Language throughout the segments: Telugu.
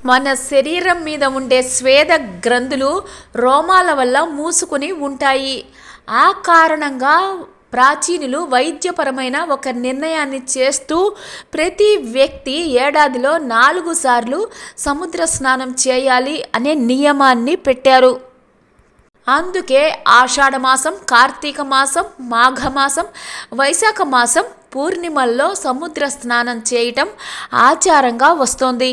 మన శరీరం మీద ఉండే స్వేద గ్రంథులు రోమాల వల్ల మూసుకుని ఉంటాయి. ఆ కారణంగా ప్రాచీనులు వైద్యపరమైన ఒక నిర్ణయాన్ని చేస్తూ ప్రతి వ్యక్తి ఏడాదిలో 4 సార్లు సముద్ర స్నానం చేయాలి అనే నియమాన్ని పెట్టారు. అందుకే ఆషాఢమాసం, కార్తీక మాసం, మాఘమాసం, వైశాఖ మాసం పూర్ణిమల్లో సముద్ర స్నానం చేయటం ఆచారంగా వస్తోంది.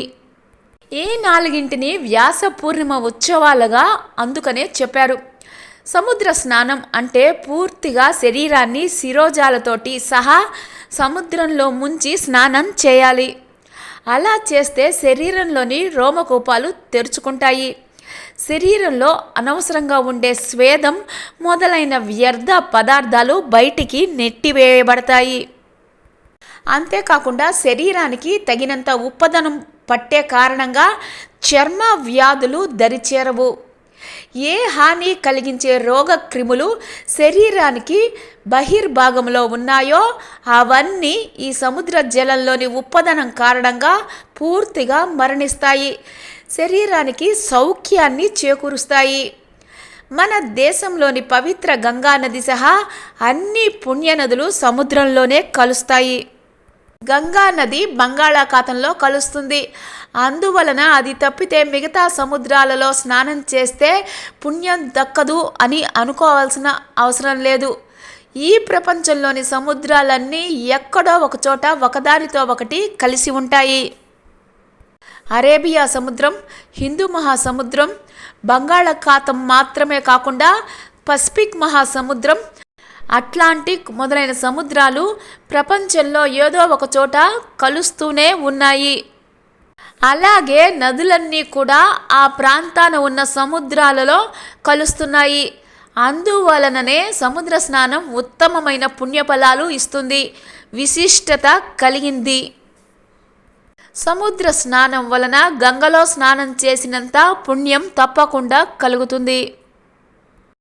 ఈ 4ంటిని వ్యాస పూర్ణిమ ఉత్సవాలుగా అందుకనే చెప్పారు. సముద్ర స్నానం అంటే పూర్తిగా శరీరాన్ని శిరోజాలతోటి సహా సముద్రంలో ముంచి స్నానం చేయాలి. అలా చేస్తే శరీరంలోని రోమకూపాలు తెరుచుకుంటాయి. శరీరంలో అనవసరంగా ఉండే స్వేదం మొదలైన వ్యర్థ పదార్థాలు బయటికి నెట్టివేయబడతాయి. అంతేకాకుండా శరీరానికి తగినంత ఉప్పదనం పట్టే కారణంగా చర్మ వ్యాధులు దరిచేరవు. ఏ హాని కలిగించే రోగ క్రిములు శరీరానికి బహిర్భాగంలో ఉన్నాయో అవన్నీ ఈ సముద్ర జలంలోని ఉప్పదనం కారణంగా పూర్తిగా మరణిస్తాయి. శరీరానికి సౌఖ్యాన్ని చేకూరుస్తాయి. మన దేశంలోని పవిత్ర గంగా నది సహా అన్ని పుణ్యనదులు సముద్రంలోనే కలుస్తాయి. గంగా నది బంగాళాఖాతంలో కలుస్తుంది. అందువలన అది తప్పితే మిగతా సముద్రాలలో స్నానం చేస్తే పుణ్యం దక్కదు అని అనుకోవాల్సిన అవసరం లేదు. ఈ ప్రపంచంలోని సముద్రాలన్నీ ఎక్కడో ఒకచోట ఒకదానితో ఒకటి కలిసి ఉంటాయి. అరేబియా సముద్రం, హిందూ మహాసముద్రం, బంగాళాఖాతం మాత్రమే కాకుండా పసిఫిక్ మహాసముద్రం, అట్లాంటిక్ మొదలైన సముద్రాలు ప్రపంచంలో ఏదో ఒక చోట కలుస్తూనే ఉన్నాయి. అలాగే నదులన్నీ కూడా ఆ ప్రాంతాన ఉన్న సముద్రాలలో కలుస్తున్నాయి. అందువలననే సముద్ర స్నానం ఉత్తమమైన పుణ్యఫలాలు ఇస్తుంది, విశిష్టత కలిగింది. సముద్ర స్నానం వలన గంగలో స్నానం చేసినంత పుణ్యం తప్పకుండా కలుగుతుంది.